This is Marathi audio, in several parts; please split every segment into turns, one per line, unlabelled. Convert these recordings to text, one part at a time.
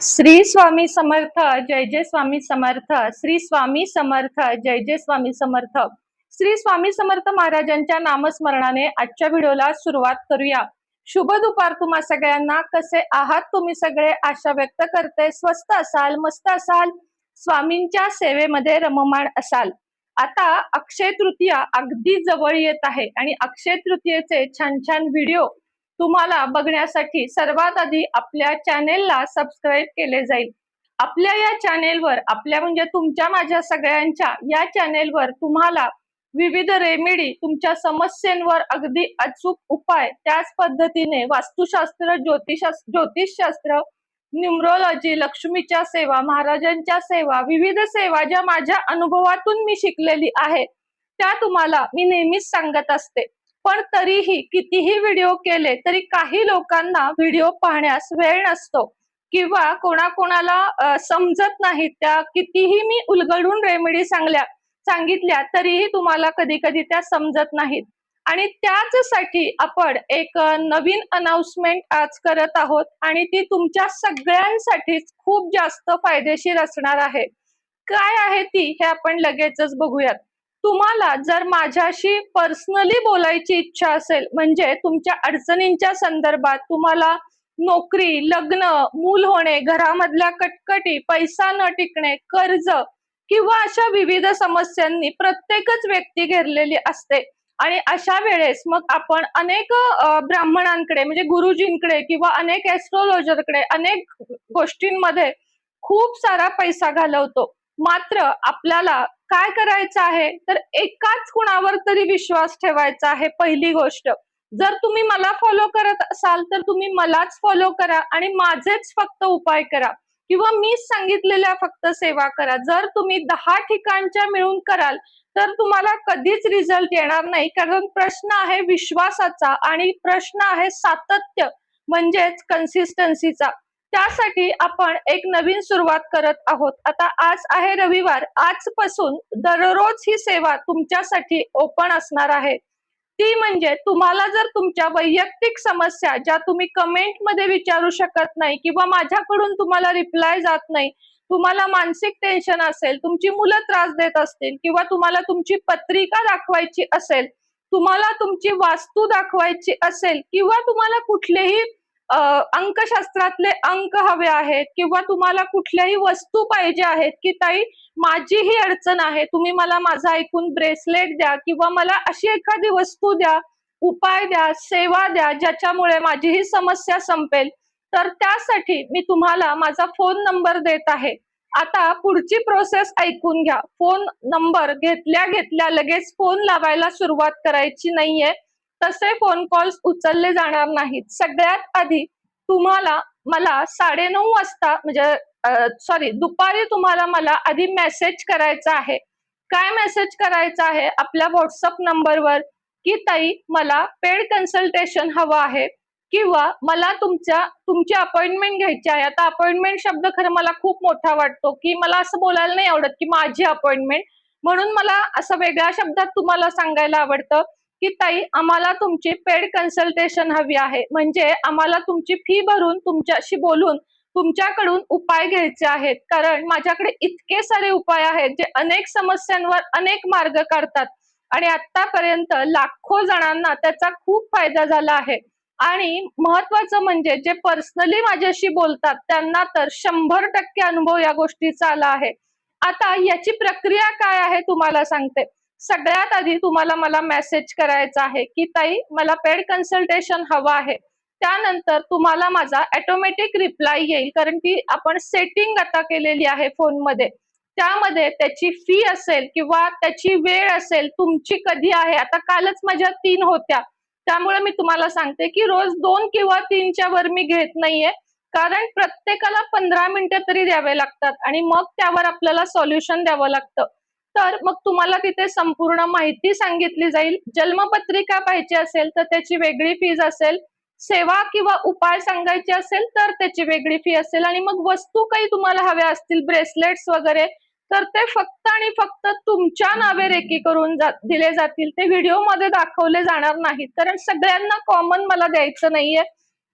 श्री स्वामी समर्थ, जय जय स्वामी समर्थ. श्री स्वामी समर्थ, जय जय स्वामी समर्थ. श्री स्वामी समर्थ महाराजांच्या नामस्मरणाने आजच्या व्हिडिओला सुरुवात करूया. शुभ दुपार तुम्हा सगळ्यांना. कसे आहात तुम्ही सगळे? आशा व्यक्त करते स्वस्त असाल, मस्त असाल, स्वामींच्या सेवेमध्ये रममाण असाल. आता अक्षय तृतीया अगदी जवळ येत आहे आणि अक्षय तृतीयेचे छान छान व्हिडिओ तुम्हाला बघण्यासाठी सर्वात आधी आपल्या चॅनेलला सबस्क्राईब केले जाईल. आपल्या या चॅनेलवर, आपल्या म्हणजे तुमच्या माझ्या सगळ्यांच्या या चॅनेलवर तुम्हाला विविध रेमेडी, तुमच्या समस्यांवर अगदी अचूक उपाय, त्याच पद्धतीने वास्तुशास्त्र, ज्योतिषशास्त्र, न्यूमरोलॉजी, लक्ष्मीच्या सेवा, महाराजांच्या सेवा, विविध सेवा ज्या माझ्या अनुभवातून मी शिकलेली आहे त्या तुम्हाला मी नेहमीच सांगत असते. पण तरीही कितीही व्हिडिओ केले तरी काही लोकांना व्हिडिओ पाहण्यास वेळ नसतो किंवा कोणाकोणाला समजत नाही. त्या कितीही मी उलगडून रेमेडी सांगितल्या तरीही तुम्हाला कधी कधी त्या समजत नाहीत. आणि त्याचसाठी आपण एक नवीन अनाउन्समेंट आज करत आहोत आणि ती तुमच्या सगळ्यांसाठीच खूप जास्त फायदेशीर असणार आहे. काय आहे ती हे आपण लगेचच बघूयात. तुम्हाला जर माझ्याशी पर्सनली बोलायची इच्छा असेल, म्हणजे तुमच्या अडचणींच्या संदर्भात, तुम्हाला नोकरी, लग्न, मूल होणे, घरामधल्या कटकटी, पैसा न टिकणे, कर्ज किंवा अशा विविध समस्यांनी प्रत्येकच व्यक्ती घेरलेली असते. आणि अशा वेळेस मग आपण अनेक ब्राह्मणांकडे म्हणजे गुरुजींकडे किंवा अनेक ऍस्ट्रोलॉजरकडे, अनेक गोष्टींमध्ये खूप सारा पैसा घालवतो. मात्र आपल्याला काय करायचं आहे तर एकाच कुणावर तरी विश्वास ठेवायचा आहे. पहिली गोष्ट, जर तुम्ही मला फॉलो करत असाल तर तुम्ही मलाच फॉलो करा आणि माझेच फक्त उपाय करा किंवा मी सांगितलेल्या फक्त सेवा करा. जर तुम्ही 10 ठिकाणच्या मिळून कराल तर तुम्हाला कधीच रिझल्ट येणार नाही. कारण प्रश्न आहे विश्वासाचा आणि प्रश्न आहे सातत्य म्हणजेच कन्सिस्टन्सीचा. त्यासाठी आपण एक नवीन सुरुवात करत आहोत. आता आज आहे रविवार. आजपासून दररोज ही सेवा तुमच्यासाठी ओपन असणार आहे. ती म्हणजे तुम्हाला जर तुमच्या वैयक्तिक समस्या ज्या तुम्ही कमेंट मध्ये विचारू शकत नाही किंवा माझ्याकडून तुम्हाला रिप्लाय जात नाही, तुम्हाला मानसिक टेन्शन असेल, तुमची मुलं त्रास देत असतील किंवा तुम्हाला तुमची पत्रिका दाखवायची असेल, तुम्हाला तुमची वास्तू दाखवायची असेल किंवा तुम्हाला कुठलेही अंकशास्त्रातले अंक हवे आहेत किंवा तुम्हाला कुठल्याही वस्तू पाहिजे आहेत की ताई माझी ही अडचण आहे, तुम्ही मला माझं ऐकून ब्रेसलेट द्या किंवा मला अशी एखादी वस्तू द्या, उपाय द्या, सेवा द्या ज्याच्यामुळे माझी ही समस्या संपेल, तर त्यासाठी मी तुम्हाला माझा फोन नंबर देत आहे. आता पुढची प्रोसेस ऐकून घ्या. फोन नंबर घेतल्या घेतल्या लगेच फोन लावायला सुरुवात करायची नाहीये. तसे फोन कॉल्स उचलले जाणार नाहीत. सगळ्यात आधी तुम्हाला मला 9:30 वाजता म्हणजे दुपारी तुम्हाला मला आधी मेसेज करायचा आहे. काय मेसेज करायचा आहे? आपल्या व्हॉट्सअप नंबरवर की ताई मला पेड कन्सल्टेशन हवं आहे किंवा मला तुमची अपॉइंटमेंट घ्यायची आहे. आता अपॉइंटमेंट शब्द खरं मला खूप मोठा वाटतो की मला असं बोलायला नाही आवडत की माझी अपॉइंटमेंट, म्हणून मला असं वेगळ्या शब्दात तुम्हाला सांगायला आवडतं की ताई आम्हाला तुमची पेड कन्सल्टेशन हवी आहे. म्हणजे आम्हाला तुमची फी भरून तुमच्याशी बोलून तुमच्याकडून उपाय घ्यायचे आहेत. कारण माझ्याकडे इतके सारे उपाय आहेत जे अनेक समस्यांवर अनेक मार्ग काढतात आणि आतापर्यंत लाखो जणांना त्याचा खूप फायदा झाला आहे. आणि महत्वाचं म्हणजे जे पर्सनली माझ्याशी बोलतात त्यांना तर 100% अनुभव या गोष्टीचा आला आहे. आता याची प्रक्रिया काय आहे तुम्हाला सांगते. सगळ्यात आधी तुम्हाला मला मेसेज करायचा आहे की ताई मला पेड कन्सल्टेशन हवं आहे. त्यानंतर तुम्हाला माझा ऑटोमॅटिक रिप्लाय येईल, कारण की आपण सेटिंग आता केलेली आहे फोनमध्ये. त्यामध्ये त्याची फी असेल किंवा त्याची वेळ असेल तुमची कधी आहे. आता कालच माझ्या 3 होत्या, त्यामुळे मी तुम्हाला सांगते की रोज 2 किंवा 3च्या वर मी घेत नाहीये. कारण प्रत्येकाला 15 मिनिटं तरी द्यावे लागतात आणि मग त्यावर आपल्याला सॉल्युशन द्यावं लागतं. तर मग तुम्हाला तिथे संपूर्ण माहिती सांगितली जाईल. जन्मपत्रिका पाहिजे असेल तर त्याची वेगळी फीज असेल, सेवा किंवा उपाय सांगायचे असेल तर त्याची वेगळी फी असेल आणि मग वस्तू काही तुम्हाला हव्या असतील, ब्रेसलेट्स वगैरे, तर ते फक्त आणि फक्त तुमच्या नावे रेकी करून दिले जातील. ते व्हिडिओ मध्ये दाखवले जाणार नाहीत, कारण सगळ्यांना कॉमन मला द्यायचं नाहीये.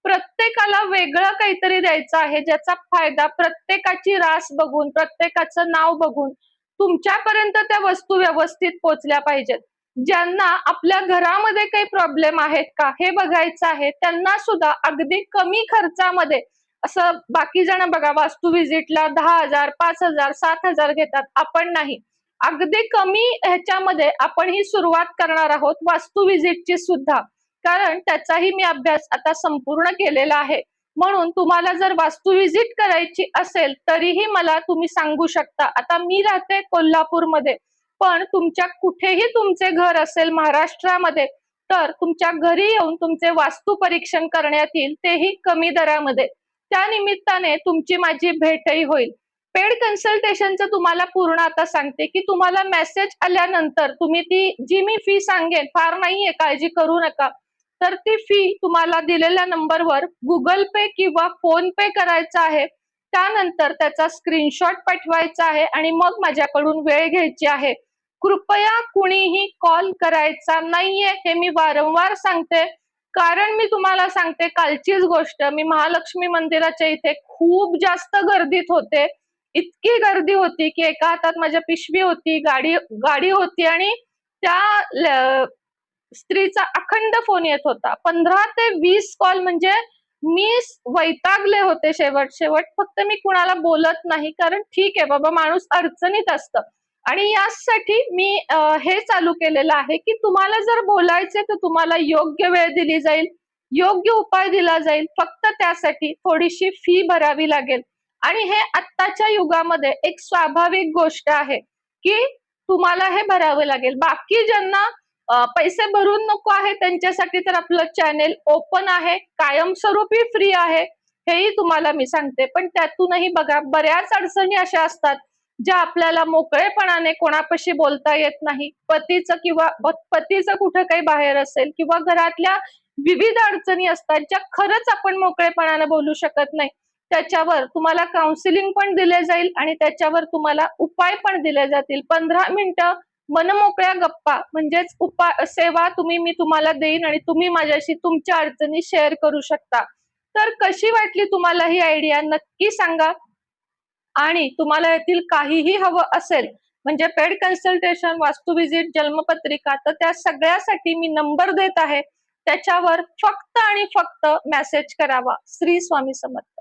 प्रत्येकाला वेगळं काहीतरी द्यायचं आहे, ज्याचा फायदा प्रत्येकाची रास बघून, प्रत्येकाचं नाव बघून तुमच्यापर्यंत त्या वस्तू व्यवस्थित पोहोचल्या पाहिजेत. ज्यांना आपल्या घरामध्ये काही प्रॉब्लेम आहेत का हे बघायचं आहे, त्यांना सुद्धा अगदी कमी खर्चामध्ये असं बाकी जण बघा वास्तू व्हिजिटला 10,000, 5,000, 7,000 घेतात. आपण नाही. अगदी कमी ह्याच्यामध्ये आपण ही सुरुवात करणार आहोत वास्तू व्हिजिटची सुद्धा. कारण त्याचाही मी अभ्यास आता संपूर्ण केलेला आहे. म्हणून तुम्हाला जर वास्तू व्हिजिट करायची असेल तरीही मला तुम्ही सांगू शकता. आता मी राहते कोल्हापूरमध्ये, पण तुमच्या कुठेही तुमचे घर असेल महाराष्ट्रामध्ये, तर तुमच्या घरी येऊन तुमचे वास्तू परीक्षण करण्यात येईल, तेही कमी दरामध्ये. त्या निमित्ताने तुमची माझी भेटही होईल. पेड कन्सल्टेशनचं तुम्हाला पूर्ण आता सांगते, की तुम्हाला मेसेज आल्यानंतर तुम्ही ती जी मी फी सांगेन, फार नाहीये, काळजी करू नका. तर ती फी तुम्हाला दिलेल्या नंबरवर गुगल पे किंवा फोन पे करायचा आहे. त्यानंतर त्याचा स्क्रीनशॉट पाठवायचा आहे आणि मग माझ्याकडून वेळ घ्यायची आहे. कृपया कुणीही कॉल करायचा नाहीये, हे मी वारंवार सांगते. कारण मी तुम्हाला सांगते, कालचीच गोष्ट, मी महालक्ष्मी मंदिराच्या इथे खूप जास्त गर्दीत होते. इतकी गर्दी होती की एका हातात माझ्या पिशवी होती, गाडी गाडी होती आणि त्या स्त्रीचा अखंड फोन येत होता. 15 ते 20 कॉल, म्हणजे मी वैतागले होते शेवट. फक्त मी कुणाला बोलत नाही, कारण ठीक आहे बाबा, माणूस अडचणीत असतं. आणि यासाठी मी हे चालू केलेलं आहे, की तुम्हाला जर बोलायचे तर तुम्हाला योग्य वेळ दिली जाईल, योग्य उपाय दिला जाईल. फक्त त्यासाठी थोडीशी फी भरावी लागेल. आणि हे आत्ताच्या युगामध्ये एक स्वाभाविक गोष्ट आहे, की तुम्हाला हे भरावं लागेल. बाकी ज्यांना पैसे भरून नको आहे त्यांच्यासाठी तर आपलं चॅनेल ओपन आहे, कायमस्वरूपी फ्री आहे, हेही तुम्हाला मी सांगते. पण त्यातूनही बघा, बऱ्याच अडचणी अशा असतात ज्या आपल्याला मोकळेपणाने कोणापाशी बोलता येत नाही. पतीचं कुठं काही बाहेर असेल किंवा घरातल्या विविध अडचणी असतात ज्या खरंच आपण मोकळेपणाने बोलू शकत नाही. त्याच्यावर तुम्हाला काउन्सिलिंग पण दिले जाईल आणि त्याच्यावर तुम्हाला उपाय पण दिले जातील. 15 मिनिटं मनमोकळ्या गप्पा, म्हणजेच सेवा मी तुम्हाला देईन आणि तुम्ही माझ्याशी तुमच्या अडचणी शेअर करू शकता. तर कशी वाटली तुम्हाला ही आयडिया नक्की सांगा. आणि तुम्हाला यातील काहीही हवं असेल, म्हणजे पेड कन्सल्टेशन, वास्तू व्हिजिट, जन्मपत्रिका, तर त्या सगळ्यासाठी मी नंबर देत आहे. त्याच्यावर फक्त आणि फक्त मेसेज करावा. श्री स्वामी समर्थ.